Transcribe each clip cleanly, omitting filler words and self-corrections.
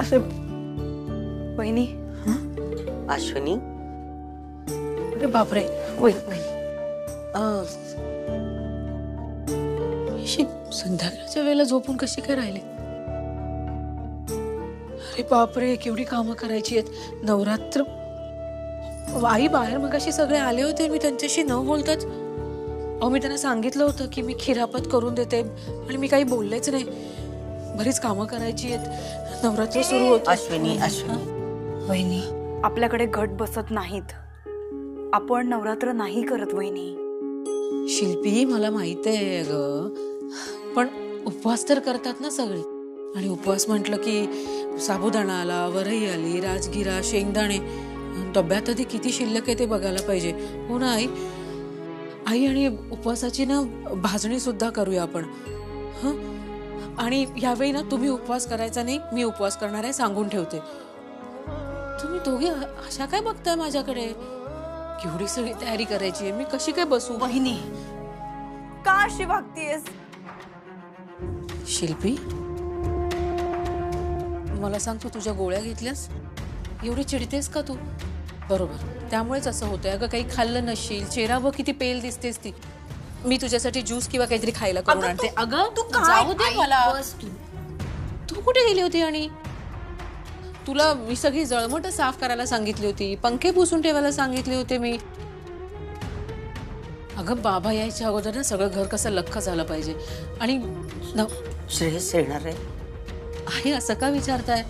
असे वहिनी अश्विनी, अरे बापरे वहिनी संध्याकाळच्या वेळेला झोपून कशी काय राहिले? अरे बापरे केवढी कामं करायची आहेत. नवरात्र आई बाहेर मगाशी सगळे आले होते. मी त्यांच्याशी न बोलताच मी त्यांना सांगितलं होतं की मी खिरापत करून देते आणि मी काही बोललेच नाही. बरीच कामं करायची आहेत. नवरात्र सुरू होतं. अश्विनी वहिनी आपल्याकडे घट बसत नाहीत. आपण नवरात्र नाही करत वहिनी. शिल्पी मला माहित आहे ग, पण उपवास तर करतात ना सगळे. आणि उपवास म्हटलं की साबुदाणा आला, वरई आली, राजगिरा, शेंगदाणे. डब्यात आधी किती शिल्लक आहे ते बघायला पाहिजे. हो ना आई? आई आणि उपवासाची ना भाजणी सुद्धा करूया आपण. हं? आणि यावेळी ना तुम्ही उपवास करायचा नाही, मी उपवास करणार आहे सांगून ठेवते. तुम्ही दोघे अशा काय बघताय माझ्याकडे? केवढी सगळी तयारी करायची आहे, मी कशी काय बसू? वहिनी का अशी वागतीयस? शिल्पी मला सांग, तू तुझ्या गोळ्या घेतल्यास? एवढी चिडतेस का तू? बरोबर, त्यामुळेच असं होतंय. अगं काही खाल्लं नसशील, चेहरा बघ किती पेल दिसतेस ती. मी तुझ्यासाठी ज्यूस किंवा काहीतरी खायला करून आणते. अगं तू जाऊ दे मला. बस तू कुठे गेली होती? आणि तुला मी सगळी जळमट साफ करायला सांगितली होती, पंखे पुसून ठेवायला सांगितले होते मी. अगं बाबा यायच्या अगोदर ना सगळं घर कसं लख्ख झालं पाहिजे. आणि श्रेयस येणार आहे? आहे असं का विचारताय?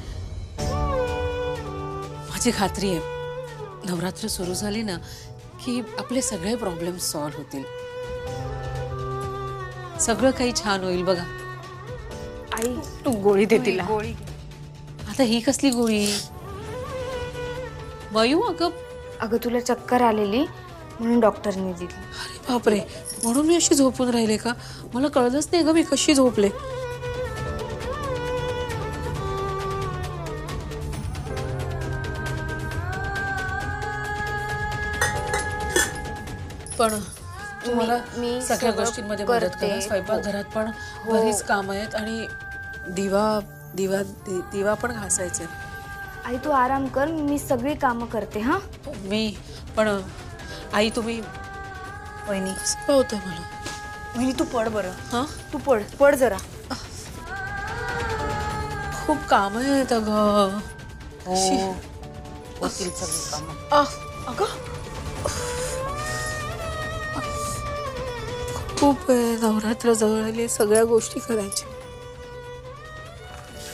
माझी खात्री आहे नवरात्र सुरू झाली ना की आपले सगळे प्रॉब्लेम सॉल्व्ह होतील. सगळं काही छान होईल बघा. आई तू गोळी दे तिला. गोळी आता ही कसली गोळी? वयू अगं तुला चक्कर आलेली म्हणून डॉक्टरने दिली. अरे बापरे, म्हणून मी अशी झोपून राहिले का? मला कळलंच नाही ग मी कशी झोपले. पण तुम्हाला मी सगळ्या सगळं गोष्टींमध्ये मदत करते. करा. स्वयंपाकघरात पण बरीच कामं आहेत आणि दिवा पण घासायचे. आई तू आराम कर, मी सगळी कामं करते. हा मी पण आई तुम्ही वहिनी होतंय मला. वहिनी तू पड बरं. हा तू पड जरा. खूप काम आहेत अगं. होतील सगळी कामं. अगं खूप नवरात्र जवळ आली, सगळ्या गोष्टी करायच्या.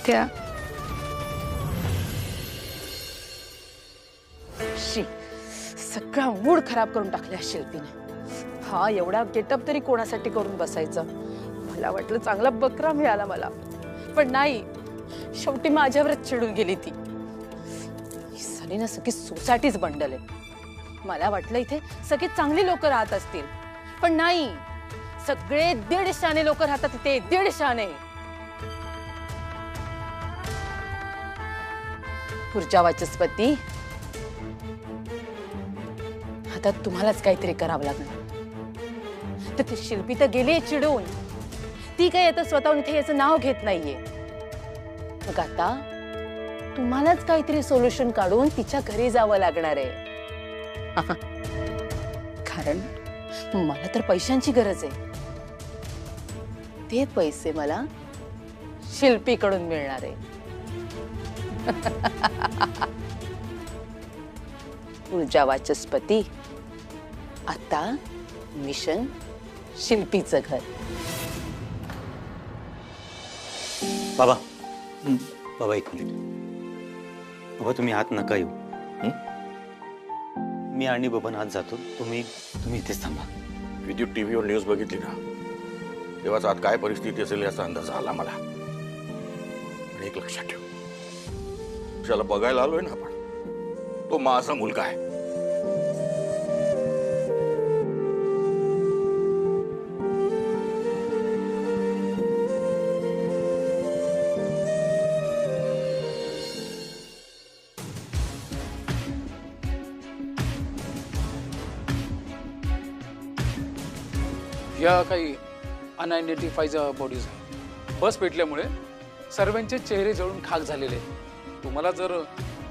त्या सगळा मूड खराब करून टाकला शिल्पीने. हा एवढा गेटअप तरी कोणासाठी करून बसायचं? मला वाटलं चांगला बकरा मिळाला मला, पण नाही. शेवटी माझ्यावरच चिडून गेली ती. सलीना सगळी सोसायटीच बंडल आहे. मला वाटलं इथे सगळी चांगली लोक राहत असतील, पण नाही. सगळे 150 लोक राहतात इथे, 150. पुढच्या वाचस्पती आता तुम्हालाच काहीतरी करावं लागणार. तर ती शिल्पी तर गेली चिडून. ती काय आता स्वतःहून इथे याचं नाव घेत नाहीये. मग आता तुम्हालाच काहीतरी सोल्युशन काढून तिच्या घरी जावं लागणार आहे. कारण मला तर पैशांची गरज आहे. ते पैसे मला शिल्पीकडून मिळणार आहे. ऊर्जा वाचस्पती, आता मिशन शिल्पीचं घर. बाबा, बाबा एक मिनिट. बाबा तुम्ही आत नका येऊ. मी आणि बबन आत जातो. तुम्ही इथेच थांबा. विद्युत टीव्हीवर न्यूज बघितली ना, तेव्हाच आज काय परिस्थिती असेल याचा अंदाज आला मला. आणि एक लक्षात ठेव, ज्याला बघायला आलोय ना आपण, तो माझा मुलगा आहे. या काही अनआयडेंटिफाईड बॉडीज आहेत. बस पेटल्यामुळे सर्वांचे चेहरे जळून खाक झालेले. तुम्हाला जर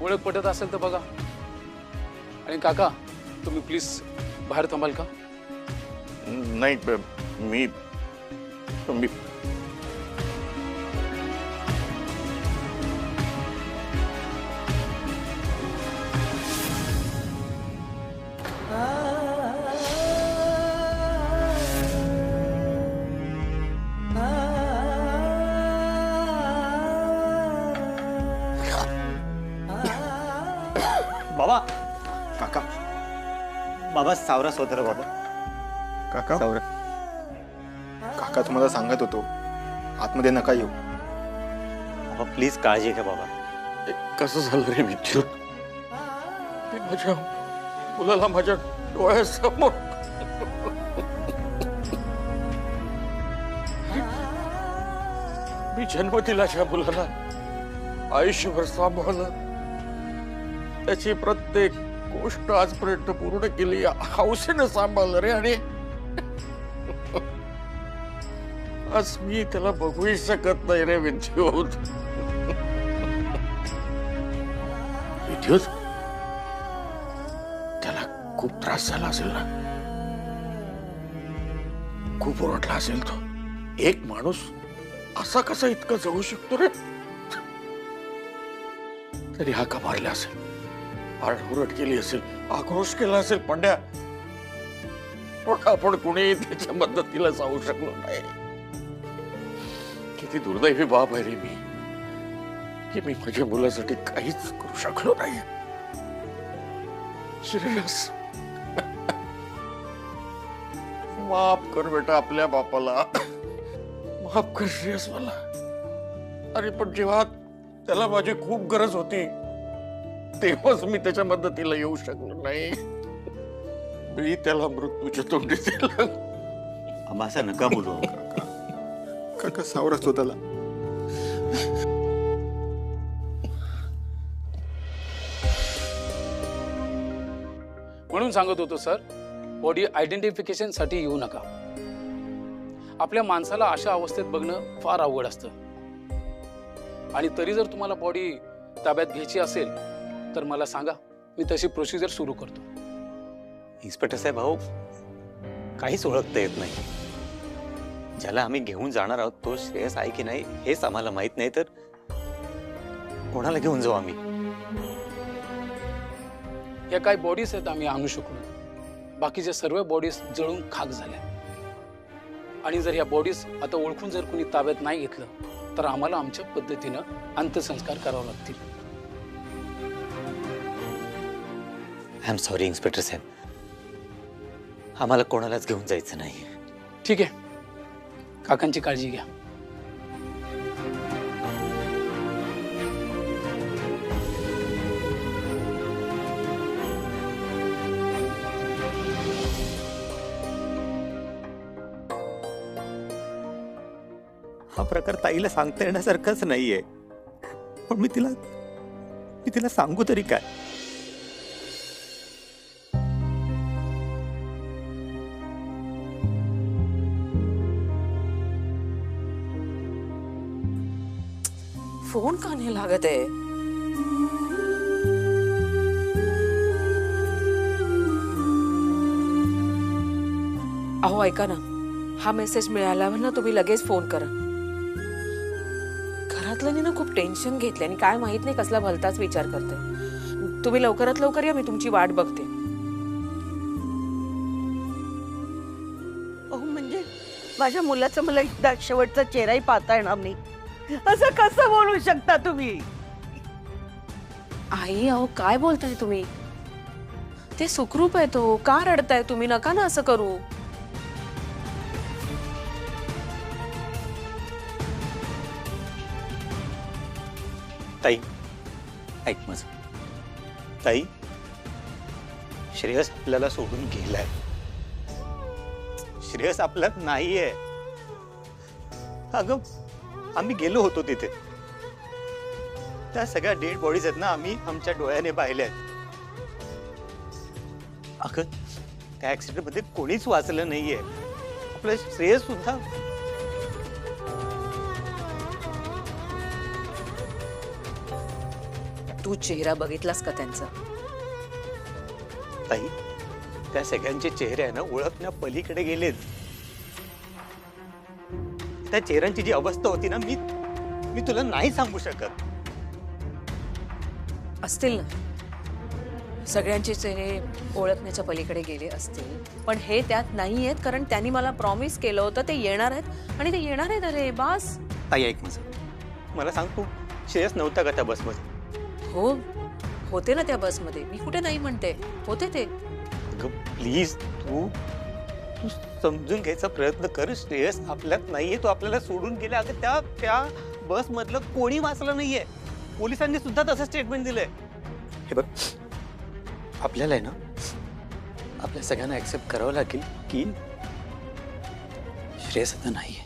ओळख पटत असेल तर बघा. आणि काका तुम्ही प्लीज बाहेर थांबाल का? नाही मी मी बाबा काका बाबा सावरा स्वतः बाबा काका सावरा. काका तुम्हाला सांगत होतो आतमध्ये नका येऊ. बाबा प्लीज काळजी घ्या बाबा. कसं झालं रे विद्युत? मी माझ्या मुलाला माझ्या डोळ्यासमोर मी जन्म दिला ज्या मुलाला आयुष्यभर सांभाळलं, त्याची प्रत्येक गोष्ट आजपर्यंत पूर्ण केली, हौसेनं सांभाळलं रे. आणि आज मी त्याला बघूही शकत नाही रे विद्युत. विद्युत त्याला खूप त्रास झाला असेल ना, खूप ओरडला असेल तो. एक माणूस असा कसा इतका जगू शकतो रे? तरी हाका मारला असेल, आरडाओरड केली असेल, आक्रोश केला असेल पंड्या, पण आपण कुणी त्याच्या मदतीला जाऊ शकलो नाही. किती दुर्दैवी बाप आहे रे मी, की मी माझ्या मुलासाठी काहीच करू शकलो नाही. श्रेयस माफ कर बेटा आपल्या बापाला, माफ कर श्रेयस मला. अरे पण जेव्हा त्याला माझी खूप गरज होती तेव्हाच मी त्याच्या मदतीला येऊ शकलो नाही. मी त्याला मृत्यूच्या तोंडी दिलं. आम्हा असं नका बोलू. काका सावरा स्वतःला. म्हणून सांगत होतो सर, बॉडी आयडेंटिफिकेशन साठी येऊ नका. आपल्या माणसाला अशा अवस्थेत बघणं फार अवघड असतं. आणि तरी जर तुम्हाला बॉडी ताब्यात घ्यायची असेल तर मला सांगा, मी तशी प्रोसिजर सुरू करतो. इन्स्पेक्टर साहेब भाऊ काहीच ओळखता येत नाही. ज्याला आम्ही घेऊन जाणार आहोत तो श्रेयस आहे की नाही हेच आम्हाला माहित नाही, तर कोणाला घेऊन जाऊ आम्ही? या काही बॉडीज आहेत आम्ही आणू शकलो, बाकीच्या सर्व बॉडीज जळून खाक झाल्या. आणि जर या बॉडीज आता ओळखून जर कोणी ताब्यात नाही घेतलं तर आम्हाला आमच्या पद्धतीनं अंत्यसंस्कार करावे लागतील. आय एम सॉरी इन्स्पेक्टर साहेब, आम्हाला कोणालाच घेऊन जायचं नाही. ठीक आहे, काकांची काळजी घ्या. हा प्रकार ताईला सांगता येण्यासारखाच नाहीये, पण मी तिला सांगू तरी काय? फोन का नाही लागत आहे? अहो ऐका ना, हा मेसेज मिळाल्यावर ना तुम्ही लगेच फोन करा. घरातल्यानी ना खूप टेन्शन घेतले आणि काय माहित नाही कसला भलताच विचार करते. तुम्ही लवकरात लवकर या, मी तुमची वाट बघते. अहो म्हणजे माझ्या मुलाचा मला एकदा शेवटचा चेहराही पाहता येणार नाही, असं कसं बोलू शकता तुम्ही? आई अहो काय बोलताय तुम्ही? ते सुखरूप आहे तो, का रडताय तुम्ही? नका ना असं करू. ताई ऐक माझं. ताई श्रेयस आपल्याला सोडून गेलाय. श्रेयस आपल्यात नाहीये. अगं आम्ही गेलो होतो तिथे, त्या सगळ्या डेड बॉडीज आहेत ना, आम्ही आमच्या डोळ्याने पाहिल्या आहेत. अगं त्या ऍक्सिडेंट मध्ये कोणीच वाचलं नाहीये. आपलं श्रेयस सुद्धा. तू चेहरा बघितलास का त्यांचा? ताई, त्या सगळ्यांचे चेहरे आहे ना ओळखण्या पलीकडे गेलेत. त्या चेहऱ्यांची जी अवस्था होती ना, मी तुला नाही सांगू शकत. असतील ना, सगळ्यांचे चेहरे ओळखण्याच्या पलीकडे गेले असतील, पण हे त्यात नाही आहेत, कारण त्यांनी मला प्रॉमिस केलं होतं ते येणार आहेत आणि ते येणार आहेत. अरे बास. ताई ऐक माझं, मला सांग, तू श्रेयस नव्हता का त्या बसमध्ये? हो, होते ना त्या बसमध्ये. मी कुठे नाही म्हणते, होते ते. प्लीज तू समजून घ्यायचा प्रयत्न कर. श्रेयस आपल्यात नाहीये, तो आपल्याला सोडून गेला. अगं त्या बस मधलं कोणी वाचलं नाहीये. पोलिसांनी सुद्धा तसं स्टेटमेंट दिलंय. हे बघ, आपल्याला आहे ना आपल्या सगळ्यांना ऍक्सेप्ट करावं लागेल की श्रेयस आता नाहीये.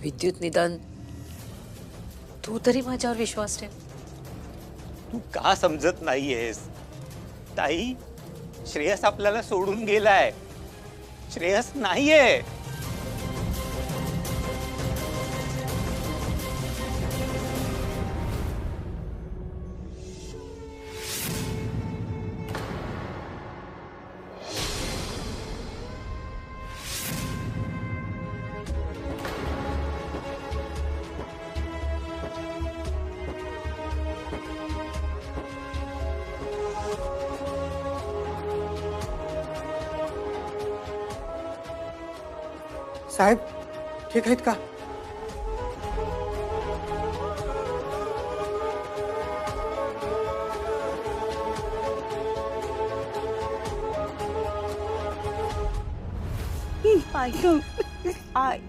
विद्युत निदान तू तरी माझ्यावर विश्वास ठेव. तू का समजत नाहीयेस ताई? श्रेयस आपल्याला सोडून गेलाय. श्रेयस नाहीये. साहेब ठीक आहेत का?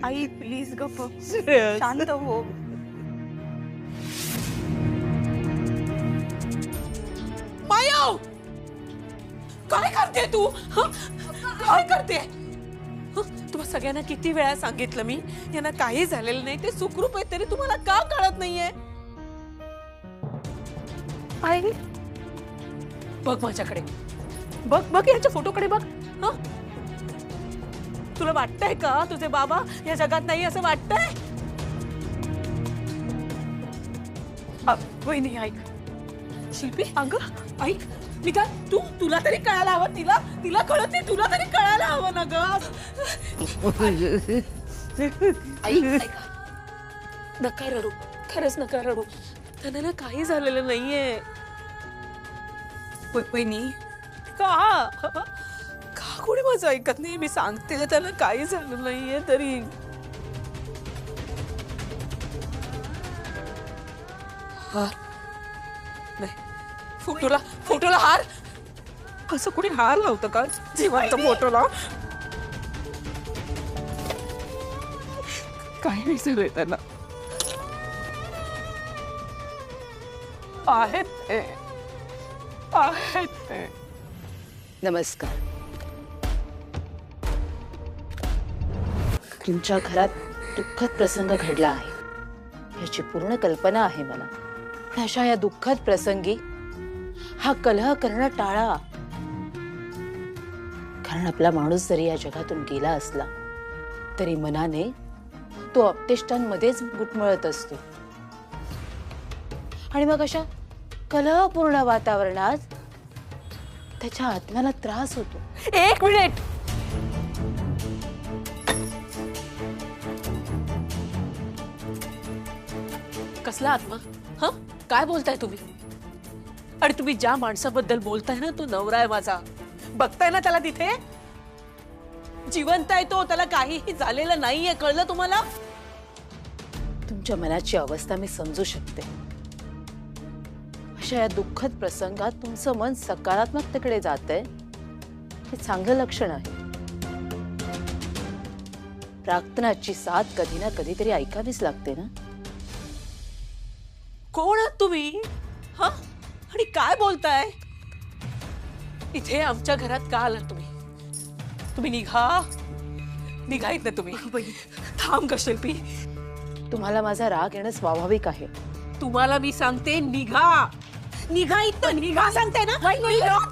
आई प्लीज गप, श्रेयस. शांत हो. माया, काय करते तू? काय करते? तुम्हा सगळ्यांना किती वेळा सांगितलं मी, यांना काही झालेलं नाही, ते सुखरूप आहे, तरी तुम्हाला का कळत नाहीये? आई बघ माझ्याकडे, बघ बघ याच्या फोटोकडे बघ. तुला वाटतंय का तुझे बाबा या जगात नाही असं वाटतंय? वहिनी ऐक. शिल्पी अगं ऐक, मी का तुला तरी कळायला हवं. तिला कळत नाही, तुला तरी कळायला हवं ना ग. ऐक, नका रडू, खरंच नका रडू. त्यांना ना काही झालेलं नाहीये. वहिनी का कोणी माझं ऐकत नाही? मी सांगते त्याला काही झालं नाहीये तरी. हार नाही, फोटोला हार. असं कोणी हार लावतं का जिवंत फोटोला? काय विचारलंय त्यांना? आहेत ते. नमस्कार. तुमच्या घरात दुःखद प्रसंग घडला आहे याची पूर्ण कल्पना आहे मला. अशा या दुःखद प्रसंगी हा कलह करणं टाळा. कारण आपला माणूस जरी या जगातून गेला असला तरी मनाने तो अपतेष्टांमध्येच घुटमळत असतो. आणि मग अशा कलहपूर्ण वातावरणात त्याच्या आत्म्याला त्रास होतो. एक मिनिट. कसला आत्मा? काय बोलताय तुम्ही? आणि तुम्ही ज्या माणसाबद्दल बोलताय ना, तो नवरा आहे माझा. बघताय ना त्याला तिथे, जिवंत आहे तो, त्याला काहीही झालेलं नाहीये. कळलं तुम्हाला? तुमच्या मनाची अवस्था मी समजू शकते. अशा या दुःखद प्रसंगात तुमचं मन सकारात्मकतेकडे जातंय हे चांगलं लक्षण आहे. प्रार्थनाची साथ कधी ना कधीतरी ऐकावीच लागते ना. कोण आहात तुम्ही? आणि काय बोलताय? इथे आमच्या घरात का आलात तुम्ही? तुम्ही निघायत ना तुम्ही. थांब ग शिल्पी. तुम्हाला माझा राग येणं स्वाभाविक आहे. तुम्हाला मी सांगते, निघा इथं, निघा सांगते ना.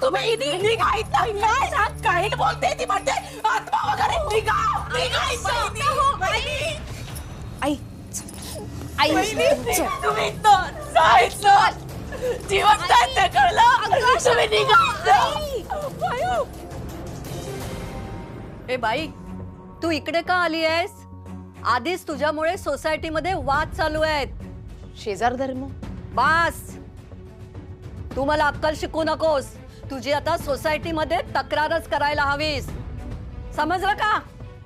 तुम्ही निघा इथं. काही बोलते ती, म्हणते आत्मा वगैरे. निघा इथं. आई तुम्ही जायचं जिवंत आहेत ते कळलं तुम्ही निघा. ए बाई, तू इकडे का आली आहेस? आधीच तुझ्यामुळे सोसायटीमध्ये वाद चालू आहेत. शेजार धर्म. बास, तू मला अक्कल शिकू नकोस. तुझी आता सोसायटीमध्ये तक्रारच करायला हवीस, समजलं का?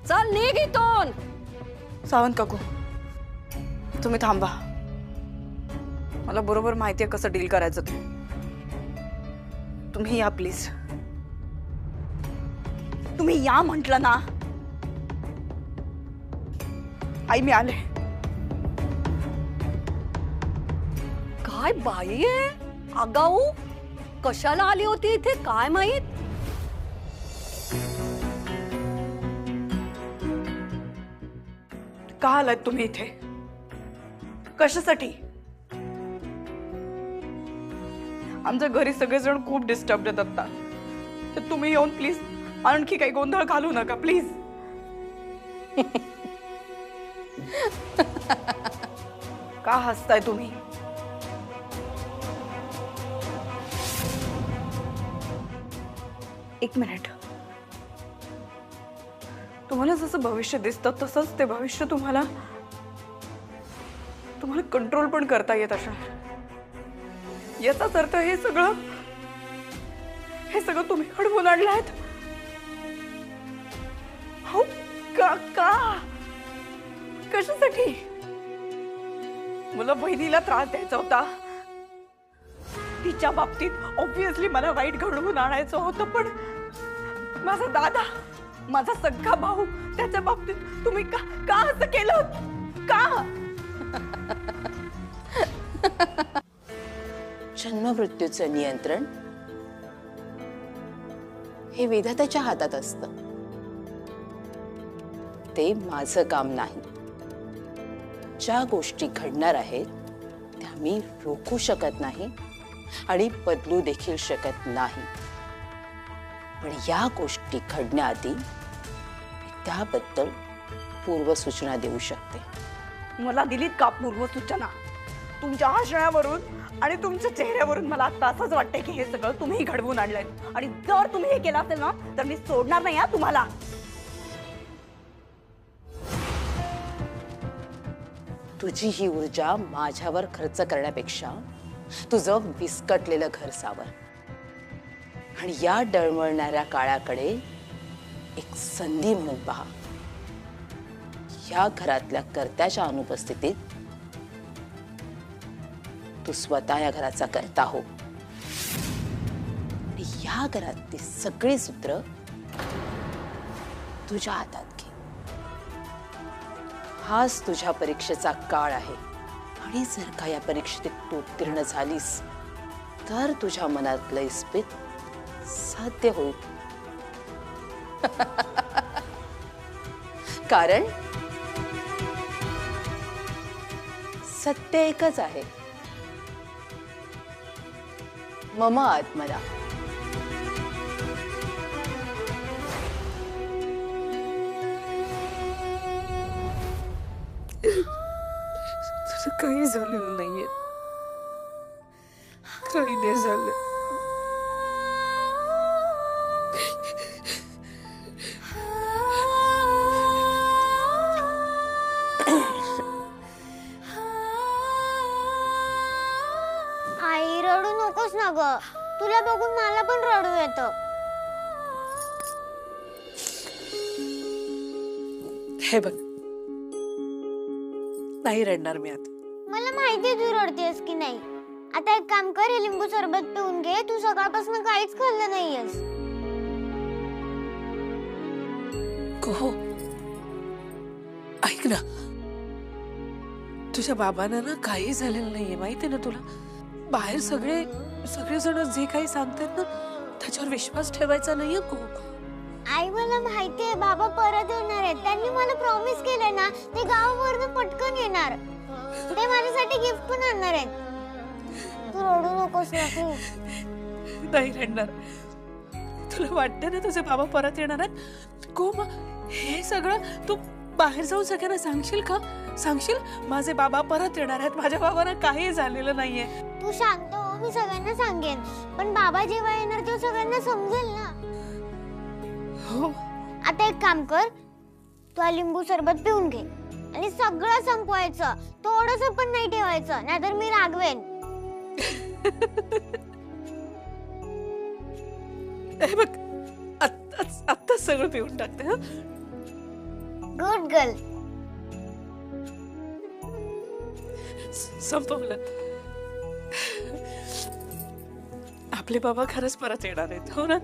चल निघ इथून. सावंत काकू, तुम्ही थांबा. मला बरोबर माहितीये कसं डील करायचं ते. तुम्ही या प्लीज. तुम्ही या म्हटलं ना. आई मी आले. काय बाई आहे आगाऊ, कशाला आली होती इथे काय माहित? का आलात तुम्ही इथे? कशासाठी? आमच्या घरी सगळेजण खूप डिस्टर्ब आहेत आता. तर तुम्ही येऊन प्लीज आणखी काही गोंधळ घालू नका प्लीज. का हसताय तुम्ही? एक मिनिट. तुम्हाला जसं भविष्य दिसतं तसंच ते भविष्य तुम्हाला कंट्रोल पण करता येत असणार. याचाच अर्थ हे सगळं तुम्ही घडवून आणलात. हो का? कशासाठी? मला बहिणीला त्रास द्यायचा होता. तिच्या बाबतीत ऑब्विसली मला वाईट घडवून आणायचं होतं, पण माझा दादा, माझा सगळा भाऊ, त्याच्या बाबतीत तुम्ही का असं केलं? का? जन्म मृत्यूचं नियंत्रण हे विधात्याच्या हातात असतं. ते माझं काम नाही. ज्या गोष्टी घडणार आहेत त्या मी रोखू शकत नाही आणि बदलू देखील शकत नाही. पण या गोष्टी घडण्याआधी मी त्याबद्दल पूर्वसूचना देऊ शकते. मला दिलीत का पूर्वसूचना? तुमच्या हसण्यावरून आणि तुमच्या चेहऱ्यावरून मला आता असंच वाटतंय की हे सगळं तुम्ही घडवून आणलंय. आणि जर तुम्ही हे केलं असेल ना तर मी सोडणार नाही हा तुम्हाला. तुझी ही ऊर्जा माझ्यावर खर्च करण्यापेक्षा तुझं विस्कटलेलं घर सावर आणि या डळमळणाऱ्या काळाकडे एक संधी म्हणून पहा. या घरातल्या कर्त्याच्या अनुपस्थितीत तू स्वतः या घराचा कर्ता हो. या घरातली सगळी सूत्र तुझ्या हातात घे. हाच तुझ्या परीक्षेचा काळ आहे आणि जर का या परीक्षेत तू उत्तीर्ण झालीस तर तुझ्या मनातलं इस्पित साध्य होईल. कारण सत्य एकच आहे. मम आत्मना. तुझं काही झालेलं नाहीये. काही नाही झालं. आई रडू नकोस ना ग. तुला बघून मला पण रडू येतं. हे बघ, नाही रडणार मी आता. मला माहिती तू रडतेस की नाही. आता एक काम कर, हे लिंबू सरबत पिऊन घे. तू सकाळपासून काहीच खाल्लं नाहीयेस. हो, ऐक ना, तुझ्या बाबांना ना काही झालेलं नाहीये, माहितीये ना तुला. बाहेर सगळेजण जे काही सांगतात ना त्याच्यावर विश्वास ठेवायचा नाहीये. आई मला माहितीये बाबा परत येणार आहेत. त्यांनी मला प्रॉमिस केलंय ना ते गावावरून पटकन येणार. ते माझ्यासाठी गिफ्ट पण आणणार आहेत. तू रडू नकोस ना प्लीज. नाही रडणार. तुला वाटतं ना तुझे बाबा परत येणार आहेत. गो मग हे सगळं तू बाहेर जाऊन सगळ्यांना सांगशील का? सांगशील माझे बाबा परत येणार आहेत, माझ्या बाबांना काही झालेलं नाहीये. तू शांत हो, मी सगळ्यांना सांगेन. पण बाबा जेव्हा येणार तेव्हा सगळ्यांना समजेल ना. हो. आता एक काम कर, तू हा लिंबू सरबत पिऊन घे आणि सगळं संपवायचं. थोडंसं पण नाही ठेवायचं, नाहीतर मी रागवेन. हे बघ, आत्ताच सगळं पिऊन टाकते. हा, गुड गर्ल. संपवलं. आपले बाबा खरंच परत येणार आहेत, हो ना?